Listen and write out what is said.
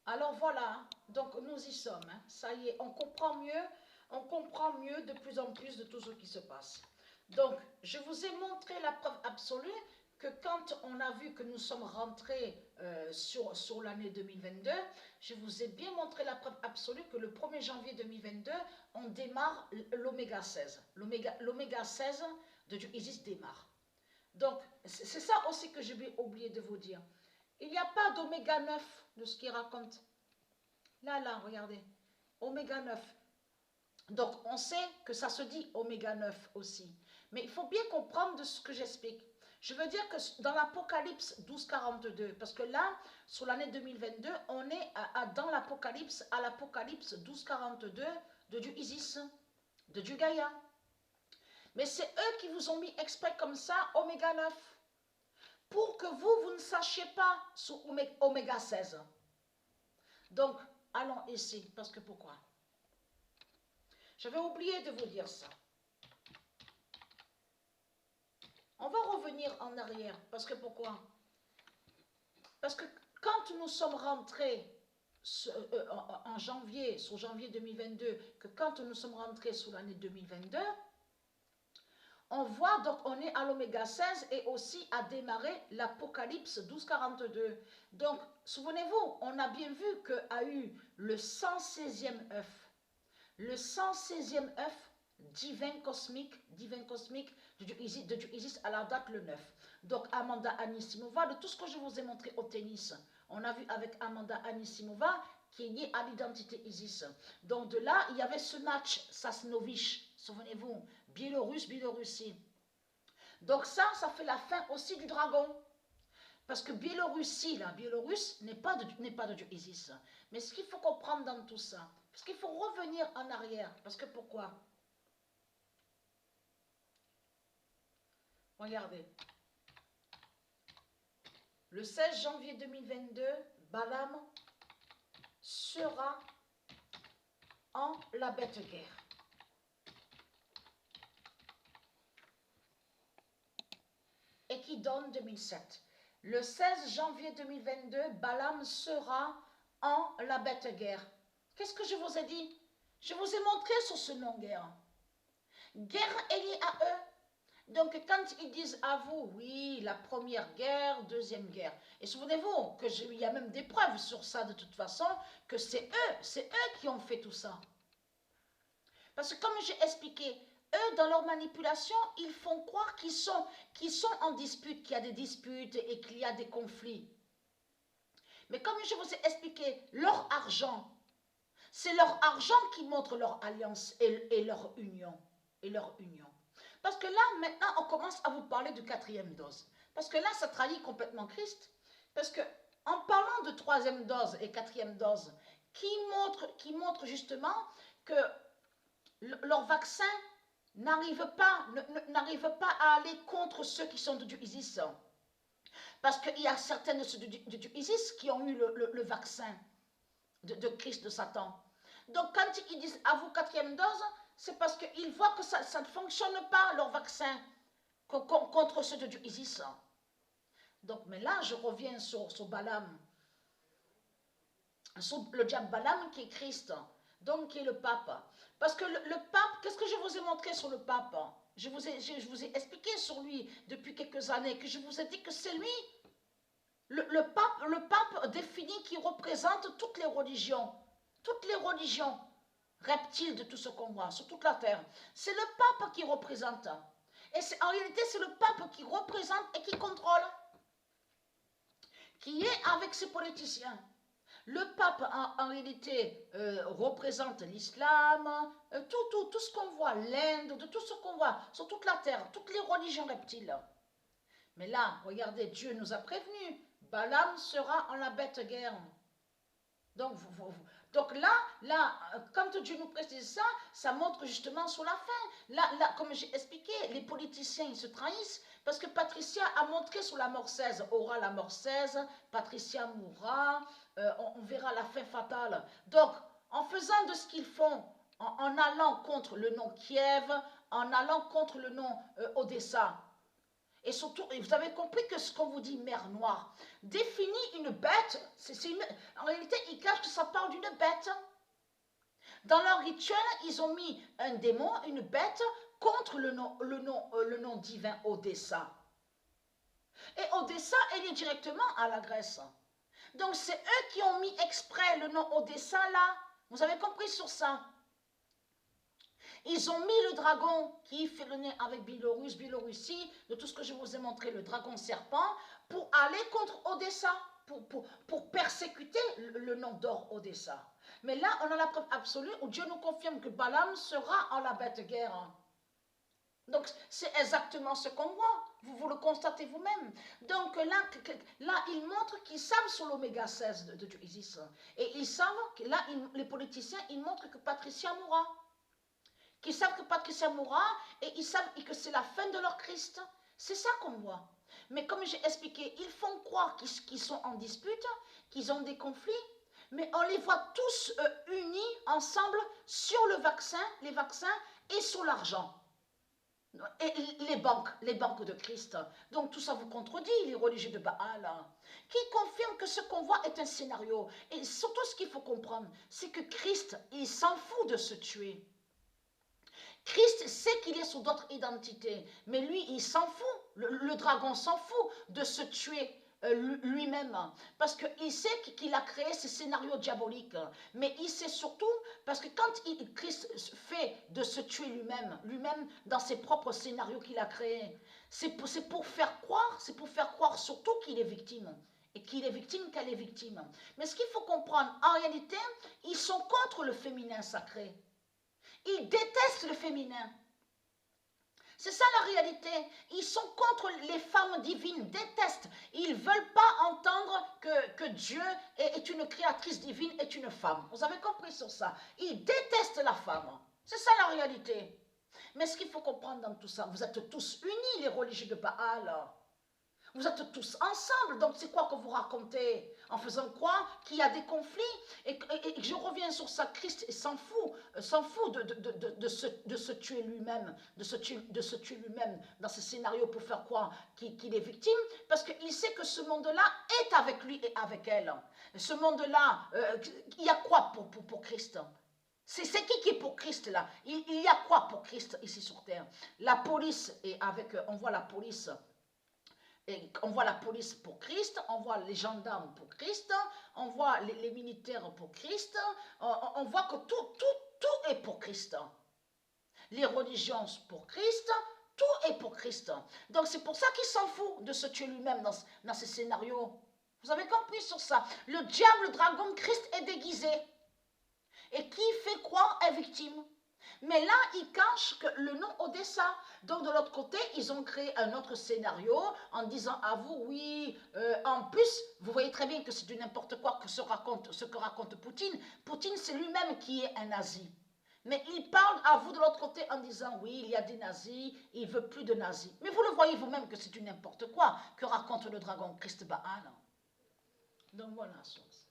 Alors voilà, donc nous y sommes, hein. Ça y est, on comprend mieux de plus en plus de tout ce qui se passe. Donc, je vous ai montré la preuve absolue que quand on a vu que nous sommes rentrés sur l'année 2022, je vous ai bien montré la preuve absolue que le 1er janvier 2022, on démarre l'oméga 16. L'oméga 16 de Isis démarre. Donc, c'est ça aussi que j'ai oublié de vous dire. Il n'y a pas d'oméga 9 de ce qu'il raconte. Là, regardez. Oméga 9. Donc, on sait que ça se dit oméga 9 aussi. Mais il faut bien comprendre de ce que j'explique. Je veux dire que dans l'Apocalypse 1242, parce que là, sur l'année 2022, on est dans l'Apocalypse, à l'Apocalypse 1242 de Dieu Isis, de Dieu Gaïa. Mais c'est eux qui vous ont mis exprès comme ça, oméga 9, pour que vous ne sachiez pas sur oméga 16. Donc, allons ici, parce que pourquoi? J'avais oublié de vous dire ça. On va revenir en arrière, parce que pourquoi? Parce que quand nous sommes rentrés en janvier, sur janvier 2022, que quand nous sommes rentrés sous l'année 2022, on voit, donc on est à l'oméga 16 et aussi à démarrer l'Apocalypse 1242. Donc, souvenez-vous, on a bien vu qu'a eu le 116e œuf. Le 116e œuf divin cosmique de Dieu Isis à la date le 9. Donc, Amanda Anisimova, de tout ce que je vous ai montré au tennis, on a vu avec Amanda Anisimova qui est liée à l'identité Isis. Donc, de là, il y avait ce match Sasnovich, souvenez-vous, Biélorussie. Donc ça fait la fin aussi du dragon. Parce que la Biélorusse n'est pas de Dieu Isis. Mais ce qu'il faut comprendre dans tout ça, parce qu'il faut revenir en arrière. Parce que pourquoi? Regardez. Le 16 janvier 2022, Balaam sera en la bête guerre. Et qui donne 2007. Le 16 janvier 2022, Balaam sera en la bête guerre. Qu'est-ce que je vous ai dit? Je vous ai montré sur ce nom guerre. Guerre est liée à eux. Donc quand ils disent à vous, oui, la première guerre, deuxième guerre. Et souvenez-vous qu'il y a même des preuves sur ça de toute façon, que c'est eux qui ont fait tout ça. Parce que comme j'ai expliqué, eux, dans leur manipulation, ils font croire qu'ils sont en dispute, qu'il y a des disputes et qu'il y a des conflits. Mais comme je vous ai expliqué, leur argent, c'est leur argent qui montre leur alliance et leur union. Parce que là, maintenant, on commence à vous parler de 4e dose. Parce que là, ça trahit complètement Christ. Parce que en parlant de 3e dose et 4e dose, qui montre justement que leur vaccin n'arrive pas à aller contre ceux qui sont de Dieu Isis. Parce qu'il y a certaines de Dieu Isis qui ont eu le vaccin de Christ, de Satan. Donc quand ils disent à vous 4e dose, c'est parce qu'ils voient que ça ne fonctionne pas, leur vaccin, contre ceux de Dieu Isis. Donc, mais là, je reviens sur Balaam, sur le diable Balaam qui est Christ, donc qui est le pape. Parce que le pape, qu'est-ce que je vous ai montré sur le pape? Je vous ai expliqué sur lui depuis quelques années, que je vous ai dit que c'est lui, le pape défini qui représente toutes les religions reptiles de tout ce qu'on voit sur toute la terre. C'est le pape qui représente. Et en réalité, c'est le pape qui représente et qui contrôle, qui est avec ses politiciens. Le pape, en réalité, représente l'islam, tout ce qu'on voit, l'Inde, de tout ce qu'on voit sur toute la terre, toutes les religions reptiles. Mais là, regardez, Dieu nous a prévenus. Balaam sera en la bête guerre. Donc là, quand Dieu nous précise ça, ça montre justement sur la fin. Là, comme j'ai expliqué, les politiciens, ils se trahissent parce que Patricia a montré sur la mort 16, aura la mort 16, Patricia mourra, on verra la fin fatale. Donc, en faisant de ce qu'ils font, en allant contre le nom Kiev, en allant contre le nom Odessa, Et surtout, vous avez compris que ce qu'on vous dit mer Noire définit une bête. En réalité, ils cachent que ça parle d'une bête. Dans leur rituel, ils ont mis un démon, une bête, contre le nom divin Odessa. Et Odessa est lié directement à la Grèce. Donc c'est eux qui ont mis exprès le nom Odessa là. Vous avez compris sur ça? Ils ont mis le dragon qui fait le nez avec Biélorussie, de tout ce que je vous ai montré, le dragon serpent, pour aller contre Odessa, pour persécuter le nom d'or Odessa. Mais là, on a la preuve absolue où Dieu nous confirme que Balaam sera en la bête guerre. Donc, c'est exactement ce qu'on voit. Vous le constatez vous-même. Donc, là ils montrent qu'ils savent sur l'oméga 16 de Dieu Isis. Et ils savent, que là, les politiciens, ils montrent que Patricia mourra. Qu'ils savent que Patricia mourra et ils savent que c'est la fin de leur Christ. C'est ça qu'on voit. Mais comme j'ai expliqué, ils font croire qu'ils sont en dispute, qu'ils ont des conflits, mais on les voit tous unis ensemble sur les vaccins et sur l'argent. Et les banques de Christ. Donc tout ça vous contredit, les religieux de Baal, qui confirment que ce qu'on voit est un scénario. Et surtout ce qu'il faut comprendre, c'est que Christ, il s'en fout de se tuer. Christ sait qu'il est sous d'autres identités, mais lui, il s'en fout. Le dragon s'en fout de se tuer lui-même, parce qu'il sait qu'il a créé ces scénarios diaboliques, mais il sait surtout, parce que quand Christ fait de se tuer lui-même dans ses propres scénarios qu'il a créés, c'est pour faire croire surtout qu'il est victime, et qu'il est victime qu'elle est victime. Mais ce qu'il faut comprendre, en réalité, ils sont contre le féminin sacré. Ils détestent le féminin. C'est ça la réalité. Ils sont contre les femmes divines, détestent. Ils ne veulent pas entendre que Dieu est une créatrice divine, est une femme. Vous avez compris sur ça? Ils détestent la femme. C'est ça la réalité. Mais ce qu'il faut comprendre dans tout ça, vous êtes tous unis, les religieux de Baal. Vous êtes tous ensemble, donc c'est quoi que vous racontez en faisant croire qu'il y a des conflits et je reviens sur ça, Christ s'en fout de se tuer lui-même, de se tuer lui-même dans ce scénario pour faire croire qu'il est victime, parce qu'il sait que ce monde-là est avec lui et avec elle. Ce monde-là, il y a quoi pour Christ? C'est qui est pour Christ là? Il y a quoi pour Christ ici sur terre? La police, on voit la police. Et on voit la police pour Christ, on voit les gendarmes pour Christ, on voit les militaires pour Christ, on voit que tout est pour Christ. Les religions pour Christ, tout est pour Christ. Donc c'est pour ça qu'il s'en fout de se tuer lui-même dans ces scénarios. Vous avez compris sur ça? Le diable, le dragon, Christ est déguisé. Et qui fait croire est victime. Mais là, ils cachent le nom Odessa. Donc, de l'autre côté, ils ont créé un autre scénario en disant à vous, oui, en plus, vous voyez très bien que c'est du n'importe quoi ce que raconte Poutine. Poutine, c'est lui-même qui est un nazi. Mais il parle à vous de l'autre côté en disant, oui, il y a des nazis, il ne veut plus de nazis. Mais vous le voyez vous-même que c'est du n'importe quoi que raconte le dragon Christ Baal. Donc, voilà, chose.